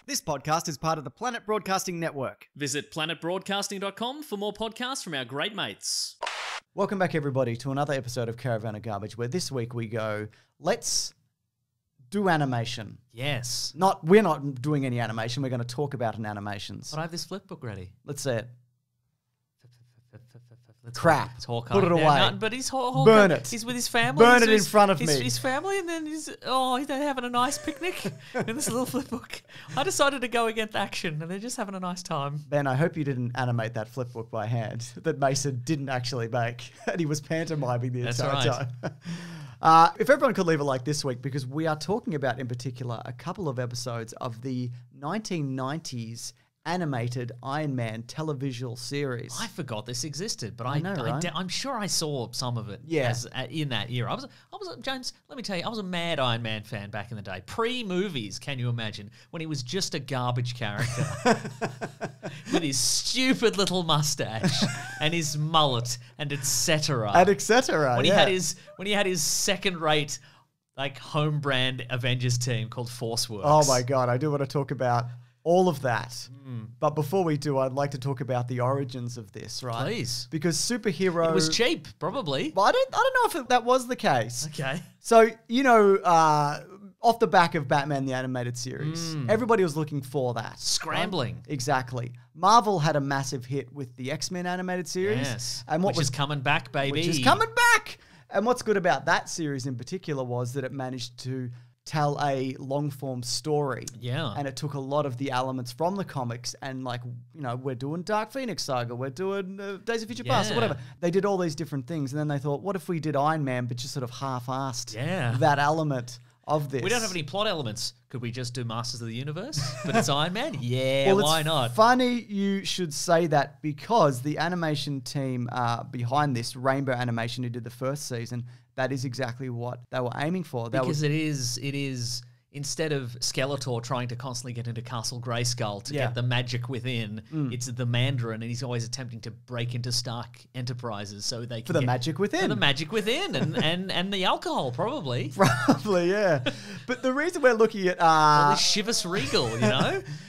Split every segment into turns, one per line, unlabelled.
This podcast is part of the Planet Broadcasting Network.
Visit planetbroadcasting.com for more podcasts from our great mates.
Welcome back, everybody, to another episode of Caravan of Garbage, where this week we go, let's do animation.
Yes.
We're not doing any animation. We're going to talk about an animations.
But I have this flip book ready.
Let's see it.
Let's
Crap.
It's Hawkeye.
Put it away.
No, but he's Hawkeye.
Burn it.
He's with his family.
Burn it in front of me.
His family, and then he's having a nice picnic in this little flip book. I decided to go against action, and they're just having a nice time.
Ben, I hope you didn't animate that flip book by hand that Mason didn't actually make, and he was pantomiming the entire time. If everyone could leave a like this week, because we are talking about, in particular, a couple of episodes of the 1990s animated Iron Man televisual series.
I forgot this existed, but
I know, right?
I'm sure I saw some of it.
Yeah.
In that era. I was James. Let me tell you, I was a mad Iron Man fan back in the day. Pre-movies, can you imagine when he was just a garbage character with his stupid little mustache and his mullet and etc.
And etc.
When he had his second-rate, like, home brand Avengers team called Forceworks.
Oh my God, I do want to talk about all of that. But before we do, I'd like to talk about the origins of this, right?
Please.
Because superhero...
It was cheap, probably.
Well, I don't know if that was the case.
Okay.
So, off the back of Batman the Animated Series, everybody was looking for that.
Scrambling.
Right? Exactly. Marvel had a massive hit with the X-Men Animated Series.
Yes.
And
which is coming back, baby.
Which is coming back! And what's good about that series in particular was that it managed to tell a long-form story.
Yeah.
And it took a lot of the elements from the comics and, we're doing Dark Phoenix Saga, we're doing Days of Future Past, or whatever. They did all these different things, and then they thought, what if we did Iron Man, but just sort of half-assed that element of this?
We don't have any plot elements. Could we just do Masters of the Universe? But it's Iron Man? Yeah,
well,
why not?
Funny you should say that, because the animation team behind this, Rainbow Animation, who did the first season, that is exactly what they were aiming for.
Because it is instead of Skeletor trying to constantly get into Castle Grayskull to get the magic within, it's the Mandarin, and he's always attempting to break into Stark Enterprises so they can
for the magic within.
For the magic within, and the alcohol, probably.
Probably, yeah. But the reason we're looking at...
Well, this Chivas Regal,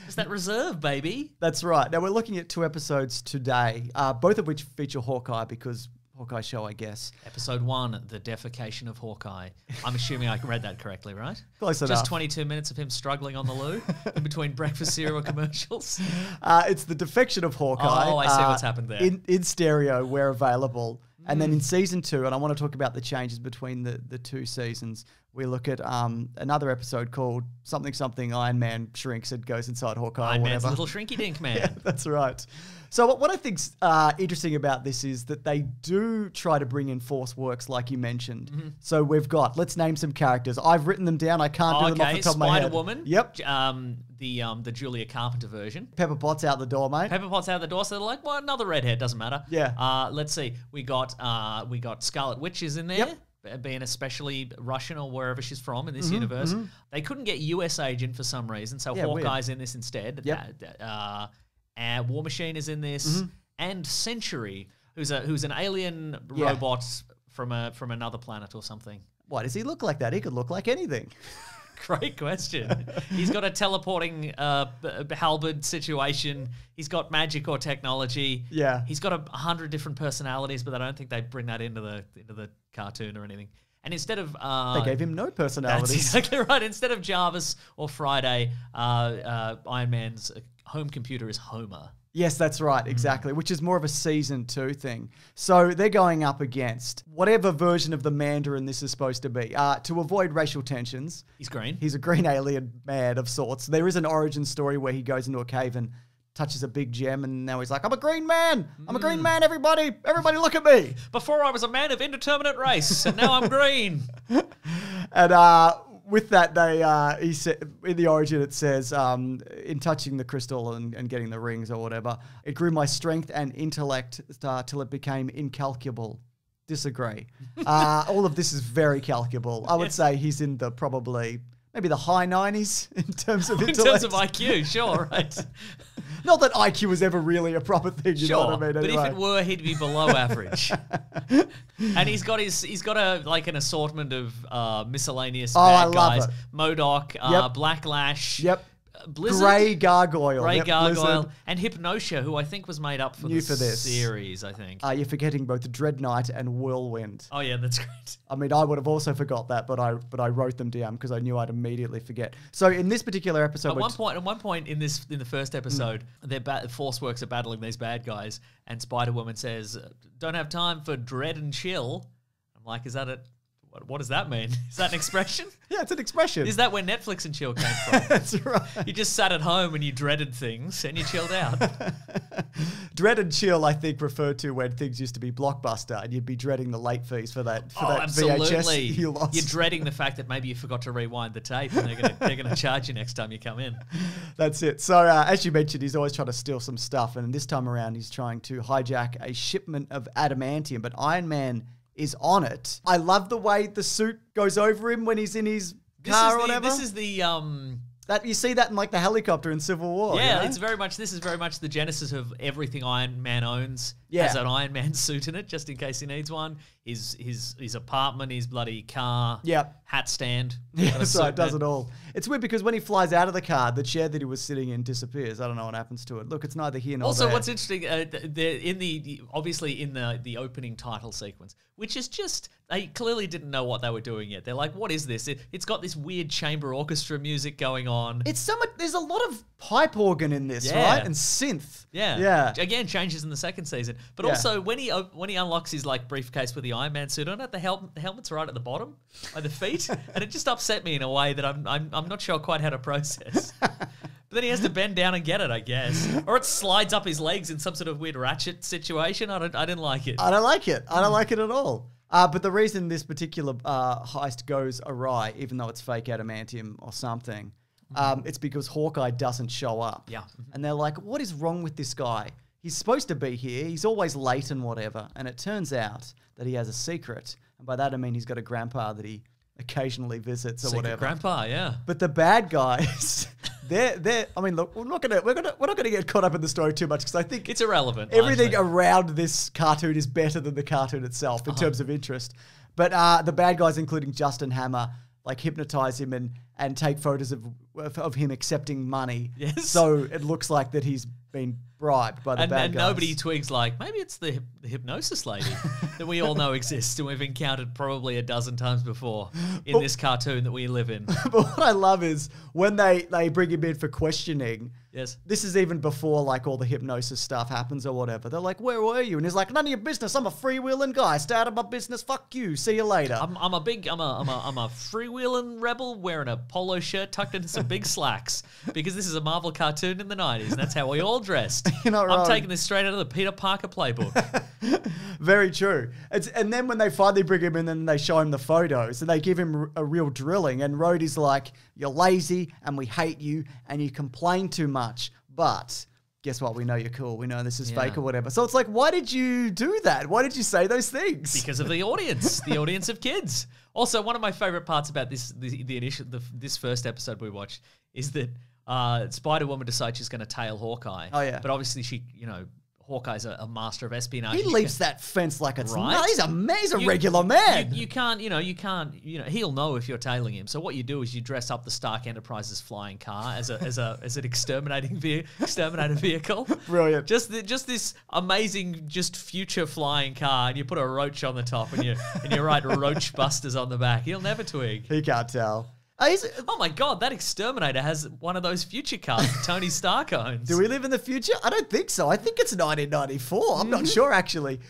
It's that reserve, baby.
That's right. Now, we're looking at 2 episodes today, both of which feature Hawkeye, because... Hawkeye show, I guess.
Episode 1, the defecation of Hawkeye. I'm assuming I read that correctly, right?
Close enough.
Just 22 minutes of him struggling on the loo in between breakfast cereal commercials.
It's the defection of Hawkeye.
Oh, I see what's happened there.
In stereo, where available. And then in season 2, and I want to talk about the changes between the 2 seasons, we look at another episode called Something Iron Man Shrinks and goes inside Hawkeye.
Iron Man's little shrinky dink man.
Yeah, that's right. So what I think's interesting about this is that they do try to bring in Forceworks, like you mentioned. So we've got, let's name some characters. I've written them down. I can't do them off the top of my head.
Spider-Woman.
Yep.
The Julia Carpenter version.
Pepper Potts out the door, mate.
Pepper Potts out the door, so they're like, well, another redhead, doesn't matter.
Yeah.
Let's see. We got Scarlet Witch is in there.
Yep.
Being especially Russian or wherever she's from in this universe. They couldn't get US Agent for some reason, so Hawkeye's in this instead.
Yep.
War Machine is in this, and Century, who's an alien robot from another planet or something.
Why does he look like that? He could look like anything.
Great question. He's got a teleporting halberd situation. He's got magic or technology.
Yeah.
He's got 100 different personalities, but I don't think they bring that into the cartoon or anything. And instead of
they gave him no personalities.
That's exactly right. Instead of Jarvis or Friday, Iron Man's home computer is Homer.
Yes, that's right, exactly, which is more of a season 2 thing. So they're going up against whatever version of the Mandarin this is supposed to be. To avoid racial tensions.
He's green.
He's a green alien man of sorts. There is an origin story where he goes into a cave and touches a big gem, and now he's like, I'm a green man. I'm a green man, everybody. Everybody look at me.
Before I was a man of indeterminate race, and now I'm green.
And with that, he said in the origin it says, in touching the crystal and getting the rings or whatever, it grew my strength and intellect till it became incalculable. Disagree. All of this is very calculable. I would say he's in the maybe the high 90s in terms of intellect.
In terms of IQ, sure, right.
Not that IQ was ever really a proper thing, you know what I mean? Anyway.
But if it were, he'd be below average. And he's got an assortment of miscellaneous bad guys.
Love it.
MODOK,
Yep.
Blacklash.
Yep.
Blizzard,
Grey Gargoyle.
Grey
Yep,
Gargoyle,
Blizzard.
and Hypnotia, who I think was made up for
New
the
for this.
series, I think.
You're forgetting both Dread Knight and Whirlwind.
Oh yeah, that's great.
I mean, I would have also forgot that, but I wrote them down because I knew I'd immediately forget. So in this particular episode,
At one point in the first episode, Force Works are battling these bad guys, and Spider-Woman says, "Don't have time for dread and chill." I'm like, is that it? What does that mean? Is that an expression?
yeah, it's an expression.
Is that where Netflix and chill came from?
That's right.
You just sat at home and you dreaded things and you chilled out.
Dread and chill, I think, referred to when things used to be Blockbuster, and you'd be dreading the late fees for that
Absolutely.
VHS you lost.
You're dreading the fact that maybe you forgot to rewind the tape, and they're gonna charge you next time you come in.
That's it. So as you mentioned, he's always trying to steal some stuff, and this time around, he's trying to hijack a shipment of adamantium, but Iron Man is on it. I love the way the suit goes over him when he's in his car or whatever.
This is the
that you see that in like the helicopter in Civil War.
Yeah,
you know?
this is very much the genesis of everything Iron Man owns.
Yeah.
Has an Iron Man suit in it, just in case he needs one. His apartment, his bloody car,
Yep.
hat stand.
Yeah,
got a
that's
suit
right.
in
Does
it.
it all. It's weird because when he flies out of the car, the chair that he was sitting in disappears. I don't know what happens to it. Look, it's neither here nor
Also,
there.
what's interesting, obviously in the opening title sequence, which is just, they clearly didn't know what they were doing yet. They're like, what is this? It's got this weird chamber orchestra music going on.
It's so much. There's a lot of pipe organ in this,
Yeah.
right? And synth.
Yeah.
Yeah.
Again, changes in the second season. But
Yeah.
also, when he unlocks his like briefcase with the Iron Man suit on it, the helmet's right at the bottom, by the feet, and it just upset me in a way that I'm not sure quite how to process. But then he has to bend down and get it, I guess, or it slides up his legs in some sort of weird ratchet situation. I didn't like it.
I don't like it. I don't like it at all. But the reason this particular heist goes awry, even though it's fake adamantium or something, it's because Hawkeye doesn't show up.
Yeah.
And they're like, what is wrong with this guy? He's supposed to be here. He's always late and whatever. And it turns out that he has a secret. And by that, I mean he's got a grandpa that he occasionally visits or
Secret
whatever.
grandpa, yeah.
But the bad guys, they're. I mean, look, we're not gonna get caught up in the story too much because I think
It's irrelevant.
everything
largely.
around this cartoon is better than the cartoon itself in terms of interest. But the bad guys, including Justin Hammer, like hypnotize him and take photos of him accepting money.
Yes.
So it looks like that he's been bribed by the bad
And
guys.
nobody twigs like, maybe it's the hypnosis lady that we all know exists and we've encountered probably a dozen times before in this cartoon that we live in.
But what I love is when they bring him in for questioning.
Yes.
This is even before like all the hypnosis stuff happens or whatever. They're like, "Where were you?" And he's like, "None of your business. I'm a freewheeling guy. Stay out of my business. Fuck you. See you later."
I'm a freewheeling rebel wearing a polo shirt tucked into some big slacks because this is a Marvel cartoon in the 90s and that's how we all dressed.
You're not
I'm
wrong.
taking this straight out of the Peter Parker playbook.
Very true. And then when they finally bring him in and they show him the photos and they give him a real drilling and Rhodey's like, "You're lazy and we hate you and you complain too much. But guess what? We know you're cool. We know this is fake or whatever." So it's like, why did you do that? Why did you say those things?
Because of the audience of kids. Also, one of my favorite parts about this first episode we watched is that Spider-Woman decides she's going to tail Hawkeye.
Oh, yeah.
But obviously Hawkeye's a master of espionage.
He leaps that fence like it's
Right?
not. He's a regular man.
You can't, he'll know if you're tailing him. So what you do is you dress up the Stark Enterprises flying car as an exterminator vehicle.
Brilliant.
Just this amazing, just future flying car, and you put a roach on the top, and you write Roach Busters on the back. He'll never twig.
He can't tell.
Oh my God, that exterminator has one of those future cars that Tony Stark owns.
Do we live in the future? I don't think so. I think it's 1994. I'm not sure, actually.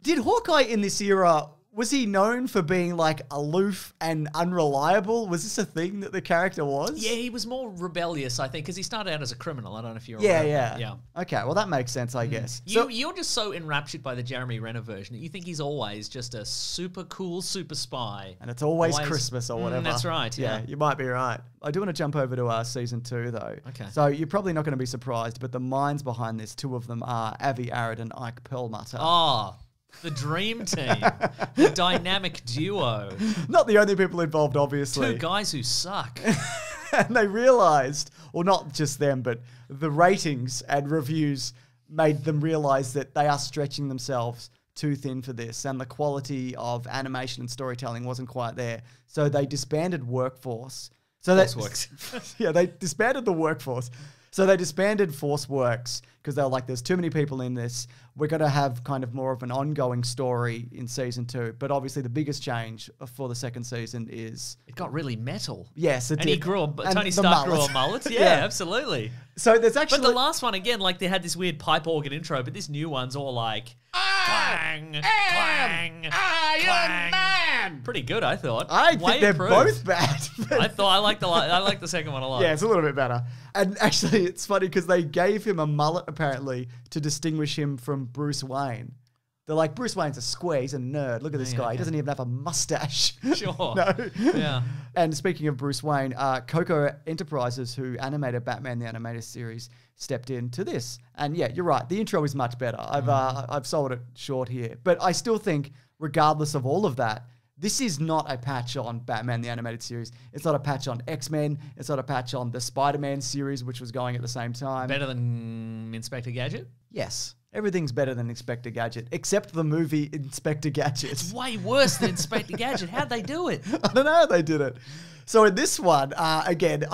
Did Hawkeye in this era, was he known for being like aloof and unreliable? Was this a thing that the character was?
Yeah, he was more rebellious, I think, because he started out as a criminal. I don't know if you're
Yeah,
aware
yeah.
of that. Yeah.
Okay, well, that makes sense, I guess.
You're just so enraptured by the Jeremy Renner version that you think he's always just a super cool super spy.
And it's always Christmas or whatever.
That's right, yeah.
You might be right. I do want to jump over to our season 2, though.
Okay.
So you're probably not going to be surprised, but the minds behind this, 2 of them are Avi Arad and Ike Perlmutter.
Oh, the dream team. The dynamic duo.
Not the only people involved, obviously.
2 guys who suck.
And they realized, or not just them, but the ratings and reviews made them realize that they are stretching themselves too thin for this, and the quality of animation and storytelling wasn't quite there. So they disbanded Workforce So
Force Works.
Yeah, they disbanded the workforce. So they disbanded Force Works because they were like, there's too many people in this. We're going to have kind of more of an ongoing story in season 2. But obviously the biggest change for the second season is...
It got really metal.
Yes, it
and
did.
he grew
And
Tony
the
Stark grew
mullet.
a mullet. Yeah,
Yeah.
absolutely.
So there's actually...
But the last one, again, like they had this weird pipe organ intro, but this new one's all like... Clang, clang,
Iron Man!
Pretty good, I thought.
I
Way
think they're
improved.
both bad.
I like the second one a lot.
Yeah, it's a little bit better. And actually, it's funny because they gave him a mullet, apparently, to distinguish him from Bruce Wayne. They're like, Bruce Wayne's a square, he's a nerd. Look at this guy.
okay.
He doesn't even have a mustache.
Sure.
No.
Yeah.
And speaking of Bruce Wayne, Coco Enterprises, who animated Batman the Animated Series, stepped into this. And yeah, you're right. The intro is much better. I've sold it short here. But I still think, regardless of all of that, this is not a patch on Batman the Animated Series. It's not a patch on X-Men. It's not a patch on the Spider-Man series, which was going at the same time.
Better than Inspector Gadget?
Yes. Everything's better than Inspector Gadget, except the movie Inspector Gadget.
It's way worse than Inspector Gadget. How'd they do it?
I don't know how they did it. So in this one, again,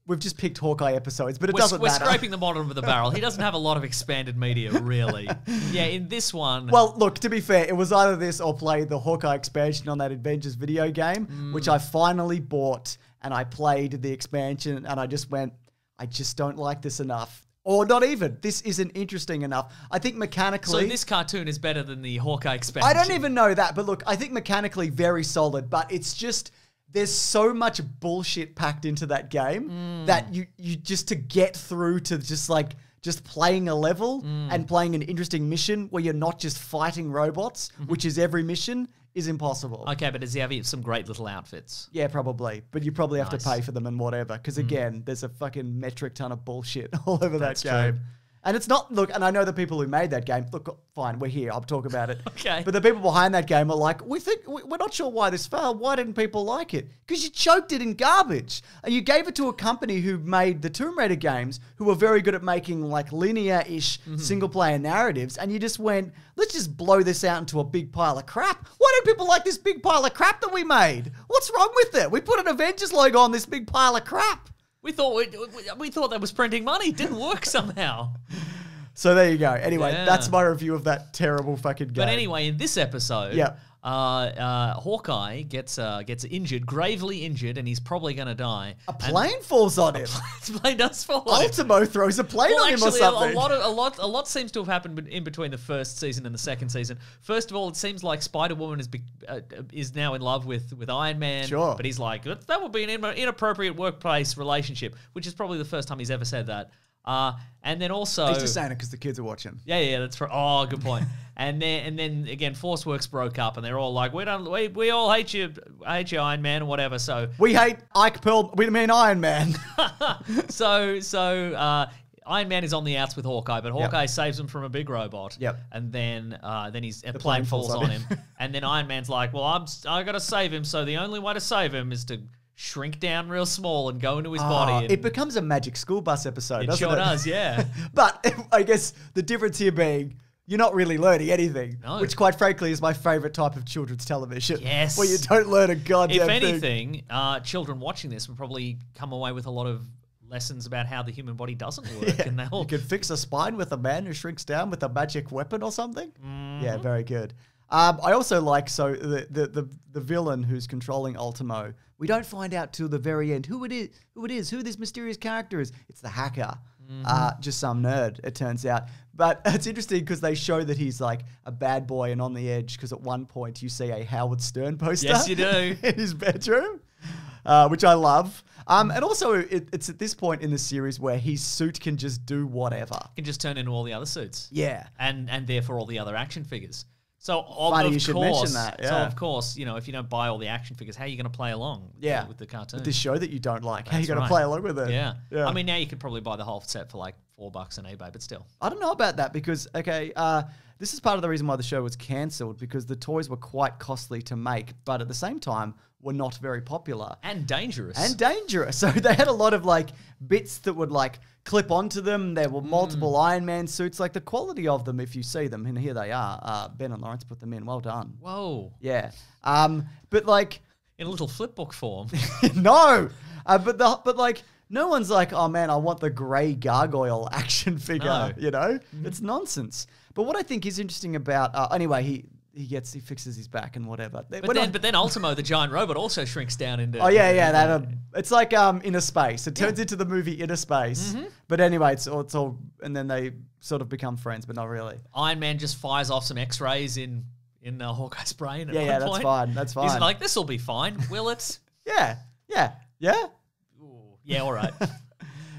we've just picked Hawkeye episodes, but it doesn't
We're
matter.
scraping the bottom of the barrel. He doesn't have a lot of expanded media, really. Yeah, in this one...
Well, look, to be fair, it was either this or play the Hawkeye expansion on that Avengers video game, which I finally bought, and I played the expansion, and I just went, I just don't like this enough. Or not even. This isn't interesting enough. I think mechanically...
So this cartoon is better than the Hawkeye expansion?
I don't even know that, but look, I think mechanically very solid, but it's just... There's so much bullshit packed into that game that you just to get through to just playing a level and playing an interesting mission where you're not just fighting robots, which is every mission, is impossible.
Okay, but does he have some great little outfits?
Yeah, probably. But you probably have
Nice.
to pay for them and whatever. Because again, there's a fucking metric ton of bullshit all over
That's
that game.
true.
And it's not, look, and I know the people who made that game, look, fine, we're here, I'll talk about it.
Okay.
But the people behind that game are like, we're not sure why this failed. Why didn't people like it? Because you choked it in garbage. And you gave it to a company who made the Tomb Raider games, who were very good at making like linear-ish single-player narratives. And you just went, let's just blow this out into a big pile of crap. Why don't people like this big pile of crap that we made? What's wrong with it? We put an Avengers logo on this big pile of crap.
We thought that was printing money. It didn't work somehow.
So there you go. Anyway,
Yeah.
that's my review of that terrible fucking game.
But anyway, in this episode,
Yeah.
Hawkeye gets injured, gravely injured, and he's probably going to die.
A plane falls on him.
His plane does fall on him.
Ultimo throws a plane
Well,
on him or
actually,
something.
a lot seems to have happened in between the first season and the second season. First of all, it seems like Spider-Woman is now in love with Iron Man.
Sure.
But he's like, that would be an inappropriate workplace relationship, which is probably the first time he's ever said that. And then also...
He's just saying it because the kids are watching.
Yeah, that's right. Oh, good point. and then again, Force Works broke up, and they're all like, we all hate you, Iron Man, or whatever. So
We hate Ike Pearl. We mean Iron Man.
so Iron Man is on the outs with Hawkeye, but Hawkeye saves him from a big robot.
Yep.
And then a
plane
plane
falls
falls
on
on
him.
him, and then Iron Man's like, well, I got to save him. So the only way to save him is to shrink down real small and go into his body. And
It becomes a Magic School Bus episode,
it
doesn't
sure
it?
does, yeah.
But I guess the difference here being you're not really learning anything,
No.
which quite frankly is my favorite type of children's television.
Yes.
Where you don't learn a goddamn
If
thing.
anything, children watching this will probably come away with a lot of lessons about how the human body doesn't work. And they'll...
You could fix a spine with a man who shrinks down with a magic weapon or something. Yeah, very good. I also like the villain who's controlling Ultimo. We don't find out till the very end who this mysterious character is. It's the hacker, just some nerd, it turns out. But it's interesting because they show that he's like a bad boy and on the edge. Because at one point you see a Howard Stern poster.
Yes, you do.
In his bedroom, which I love. And also, it's at this point in the series where his suit can just do whatever.
Can just turn into all the other suits.
Yeah.
And therefore all the other action figures. So
Funny you should mention that,
So
yeah.
of course, if you don't buy all the action figures, how are you going to play along with the cartoon?
With this show that you don't like. How you
That's
going
right.
to play along with it?
Yeah. I mean, now you could probably buy the whole set for like $4 on eBay, but still.
I don't know about that because, this is part of the reason why the show was cancelled because the toys were quite costly to make, but at the same time were not very popular.
And dangerous.
So they had a lot of like bits that would like clip onto them. There were multiple Iron Man suits. Like the quality of them, if you see them, and here they are. Ben and Lawrence put them in. Well done.
Whoa.
Yeah. But like...
in a little flipbook form.
No, but like no one's like, oh man, I want the grey gargoyle action figure.
No.
You know, it's nonsense. But what I think is interesting about anyway, he fixes his back and whatever.
But then Ultimo, the giant robot, also shrinks down into.
Oh yeah. It's like Inner Space. It turns into the movie Inner Space. But anyway, it's all, and then they sort of become friends, but not really.
Iron Man just fires off some X-rays in Hawkeye's brain. At one point.
That's fine.
He's like, this will be fine, will it?
Yeah.
Ooh, yeah, all right.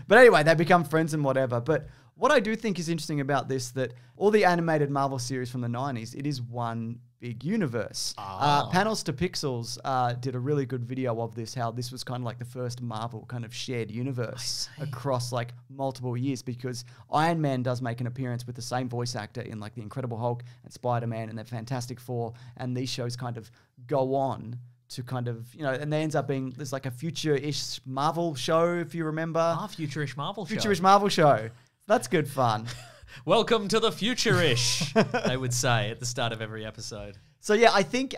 But anyway, they become friends and whatever. But what I do think is interesting about this, that all the animated Marvel series from the 90s, it is one big universe. Panels to Pixels did a really good video of this, how this was kind of like the first Marvel kind of shared universe across like multiple years, because Iron Man does make an appearance with the same voice actor in like The Incredible Hulk and Spider-Man and the Fantastic Four, and these shows kind of go on to kind of, you know, and there ends up being, there's like a future-ish Marvel show, if you remember.
Future-ish Marvel show.
Future-ish Marvel show. That's good fun.
Welcome to the future-ish, they would say at the start of every episode.
So yeah, I think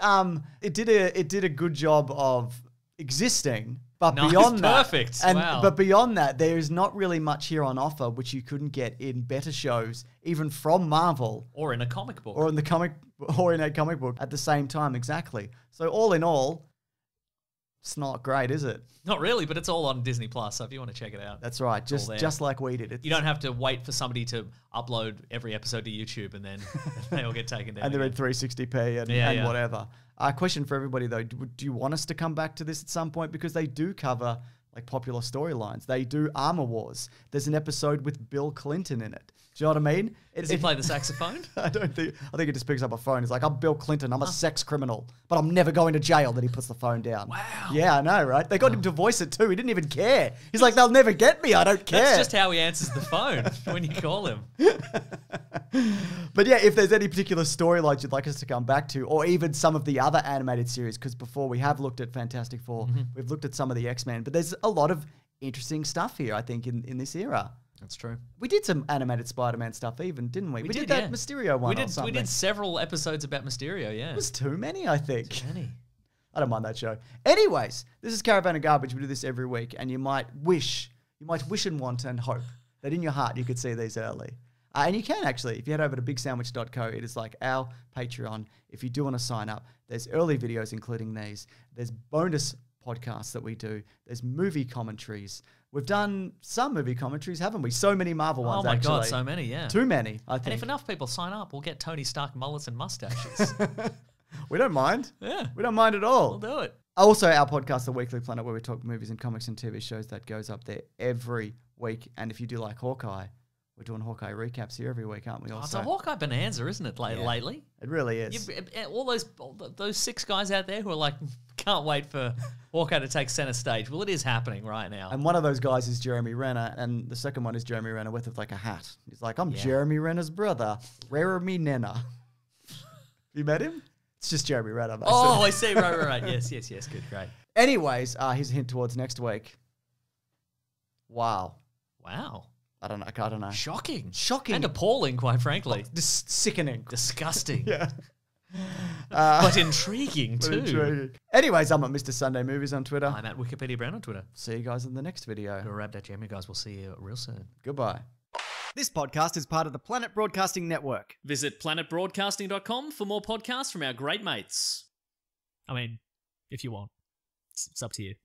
it did a good job of existing, but beyond that,
perfect.
But beyond that, there is not really much here on offer which you couldn't get in better shows, even from Marvel,
or in a comic book,
or in a comic book at the same time. Exactly. So all in all, it's not great, is it?
Not really, but it's all on Disney Plus, so if you want to check it out.
That's right, just like we did.
You don't have to wait for somebody to upload every episode to YouTube and then they all get taken down.
And they're in 360p and whatever. Question for everybody though, do you want us to come back to this at some point? Because they do cover like popular storylines. They do Armor Wars. There's an episode with Bill Clinton in it. Do you know what I mean?
Does he play the saxophone?
I think he just picks up a phone. He's like, I'm Bill Clinton. I'm a sex criminal, but I'm never going to jail. Then he puts the phone down.
Wow.
Yeah, I know, right? They got him to voice it too. He didn't even care. He's like, they'll never get me. I don't care.
That's just how he answers the phone when you call him.
But yeah, if there's any particular storylines you'd like us to come back to, or even some of the other animated series, because before we have looked at Fantastic Four, we've looked at some of the X-Men, but there's a lot of interesting stuff here, I think, in this era.
That's true.
We did some animated Spider-Man stuff even, didn't we? We did that Mysterio one or something.
We did several episodes about Mysterio, yeah.
It was too many, I think.
Too many.
I don't mind that show. Anyways, this is Caravan of Garbage. We do this every week, and you might wish and want and hope that in your heart you could see these early. And you can actually, if you head over to bigsandwich.co, it is like our Patreon. If you do want to sign up, there's early videos including these. There's bonus podcasts that we do. There's movie commentaries. We've done some movie commentaries, haven't we? So many Marvel ones,
actually.
actually.
God, so many, yeah.
Too many, I think.
And if enough people sign up, we'll get Tony Stark mullets and mustaches.
We don't mind.
Yeah.
We don't mind at all.
We'll do it.
Also, our podcast, The Weekly Planet, where we talk movies and comics and TV shows, that goes up there every week. And if you do like Hawkeye, we're doing Hawkeye recaps here every week, aren't we? Also,
it's a Hawkeye bonanza, isn't it, lately?
It really is.
All those 6 guys out there who are like, can't wait for Hawkeye to take center stage. Well, it is happening right now.
And one of those guys is Jeremy Renner, and the second one is Jeremy Renner with like a hat. He's like, I'm Jeremy Renner's brother, Jeremy Nenner. You met him? It's just Jeremy Renner. Basically.
Oh, I see. Right. Yes. Good, great.
Anyways, here's a hint towards next week. Wow. I don't know.
Shocking.
And
appalling, quite frankly.
Sickening.
Disgusting.
Yeah.
But intriguing, too.
Anyways, I'm at Mr. Sunday Movies on Twitter.
I'm at Wikipedia Brown on Twitter.
See you guys in the next video.
To wrap that jam, you guys. We'll see you real soon.
Goodbye. This podcast is part of the Planet Broadcasting Network.
Visit planetbroadcasting.com for more podcasts from our great mates. I mean, if you want. It's up to you.